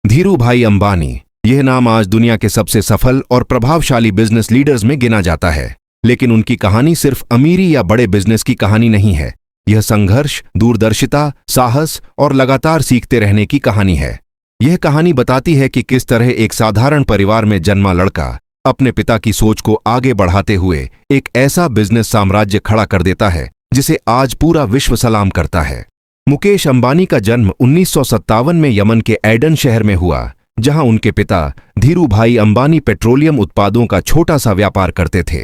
धीरूभाई अंबानी, यह नाम आज दुनिया के सबसे सफल और प्रभावशाली बिजनेस लीडर्स में गिना जाता है। लेकिन उनकी कहानी सिर्फ अमीरी या बड़े बिजनेस की कहानी नहीं है। यह संघर्ष, दूरदर्शिता, साहस और लगातार सीखते रहने की कहानी है। यह कहानी बताती है कि किस तरह एक साधारण परिवार में जन्मा लड़का अपने पिता की सोच को आगे बढ़ाते हुए एक ऐसा बिजनेस साम्राज्य खड़ा कर देता है जिसे आज पूरा विश्व सलाम करता है। मुकेश अंबानी का जन्म 1957 में यमन के एडन शहर में हुआ, जहां उनके पिता धीरूभाई अंबानी पेट्रोलियम उत्पादों का छोटा सा व्यापार करते थे।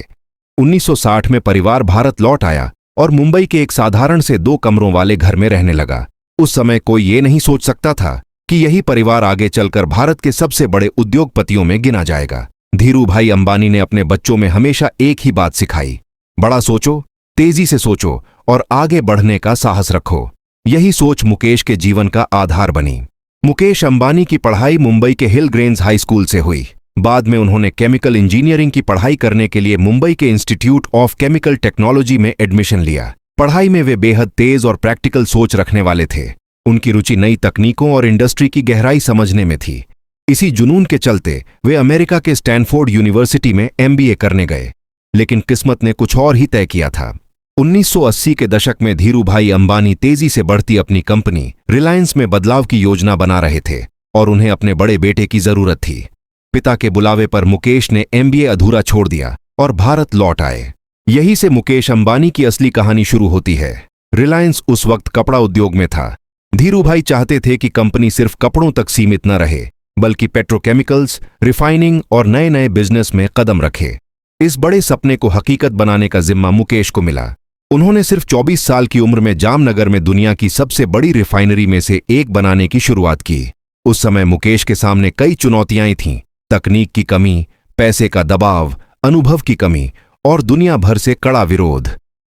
1960 में परिवार भारत लौट आया और मुंबई के एक साधारण से 2 कमरों वाले घर में रहने लगा। उस समय कोई ये नहीं सोच सकता था कि यही परिवार आगे चलकर भारत के सबसे बड़े उद्योगपतियों में गिना जाएगा। धीरूभाई अंबानी ने अपने बच्चों में हमेशा एक ही बात सिखाई: बड़ा सोचो, तेजी से सोचो और आगे बढ़ने का साहस रखो। यही सोच मुकेश के जीवन का आधार बनी। मुकेश अंबानी की पढ़ाई मुंबई के हिल ग्रेन्स हाई स्कूल से हुई। बाद में उन्होंने केमिकल इंजीनियरिंग की पढ़ाई करने के लिए मुंबई के इंस्टीट्यूट ऑफ केमिकल टेक्नोलॉजी में एडमिशन लिया। पढ़ाई में वे बेहद तेज और प्रैक्टिकल सोच रखने वाले थे। उनकी रुचि नई तकनीकों और इंडस्ट्री की गहराई समझने में थी। इसी जुनून के चलते वे अमेरिका के स्टैनफोर्ड यूनिवर्सिटी में MBA करने गए। लेकिन किस्मत ने कुछ और ही तय किया था। 1980 के दशक में धीरूभाई अंबानी तेजी से बढ़ती अपनी कंपनी रिलायंस में बदलाव की योजना बना रहे थे और उन्हें अपने बड़े बेटे की जरूरत थी। पिता के बुलावे पर मुकेश ने MBA अधूरा छोड़ दिया और भारत लौट आए। यहीं से मुकेश अंबानी की असली कहानी शुरू होती है। रिलायंस उस वक्त कपड़ा उद्योग में था। धीरूभाई चाहते थे कि कंपनी सिर्फ कपड़ों तक सीमित न रहे, बल्कि पेट्रोकेमिकल्स, रिफाइनिंग और नए नए बिजनेस में कदम रखे। इस बड़े सपने को हकीकत बनाने का जिम्मा मुकेश को मिला। उन्होंने सिर्फ 24 साल की उम्र में जामनगर में दुनिया की सबसे बड़ी रिफाइनरी में से एक बनाने की शुरुआत की। उस समय मुकेश के सामने कई चुनौतियां थीं: तकनीक की कमी, पैसे का दबाव, अनुभव की कमी और दुनिया भर से कड़ा विरोध।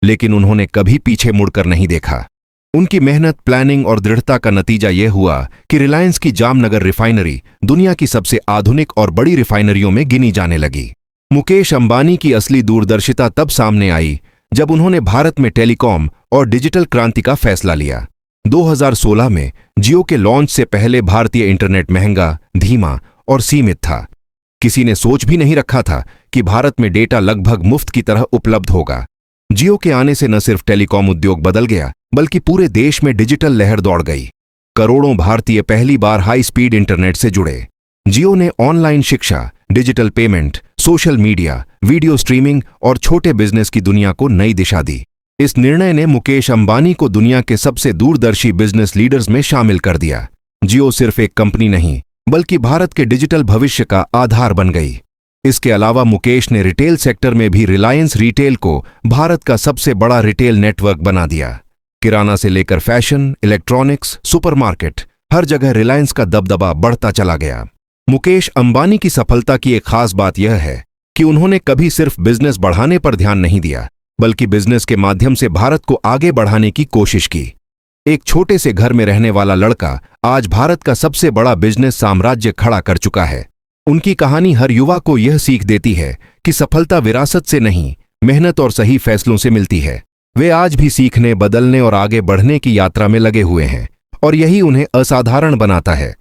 लेकिन उन्होंने कभी पीछे मुड़कर नहीं देखा। उनकी मेहनत, प्लानिंग और दृढ़ता का नतीजा यह हुआ कि रिलायंस की जामनगर रिफाइनरी दुनिया की सबसे आधुनिक और बड़ी रिफाइनरियों में गिनी जाने लगी। मुकेश अंबानी की असली दूरदर्शिता तब सामने आई जब उन्होंने भारत में टेलीकॉम और डिजिटल क्रांति का फैसला लिया। 2016 में जियो के लॉन्च से पहले भारतीय इंटरनेट महंगा, धीमा और सीमित था। किसी ने सोच भी नहीं रखा था कि भारत में डेटा लगभग मुफ्त की तरह उपलब्ध होगा। जियो के आने से न सिर्फ टेलीकॉम उद्योग बदल गया, बल्कि पूरे देश में डिजिटल लहर दौड़ गई। करोड़ों भारतीय पहली बार हाई स्पीड इंटरनेट से जुड़े। जियो ने ऑनलाइन शिक्षा, digital payment, social media, video streaming और छोटे बिजनेस की दुनिया को नई दिशा दी। इस निर्णय ने मुकेश अंबानी को दुनिया के सबसे दूरदर्शी बिजनेस लीडर्स में शामिल कर दिया। जियो सिर्फ एक कंपनी नहीं, बल्कि भारत के डिजिटल भविष्य का आधार बन गई। इसके अलावा मुकेश ने रिटेल सेक्टर में भी रिलायंस रिटेल को भारत का सबसे बड़ा रिटेल नेटवर्क बना दिया। किराना से लेकर फैशन, इलेक्ट्रॉनिक्स, सुपरमार्केट, हर जगह रिलायंस का दबदबा बढ़ता चला गया। मुकेश अंबानी की सफलता की एक खास बात यह है कि उन्होंने कभी सिर्फ बिजनेस बढ़ाने पर ध्यान नहीं दिया, बल्कि बिजनेस के माध्यम से भारत को आगे बढ़ाने की कोशिश की। एक छोटे से घर में रहने वाला लड़का आज भारत का सबसे बड़ा बिजनेस साम्राज्य खड़ा कर चुका है। उनकी कहानी हर युवा को यह सीख देती है कि सफलता विरासत से नहीं, मेहनत और सही फैसलों से मिलती है। वे आज भी सीखने, बदलने और आगे बढ़ने की यात्रा में लगे हुए हैं और यही उन्हें असाधारण बनाता है।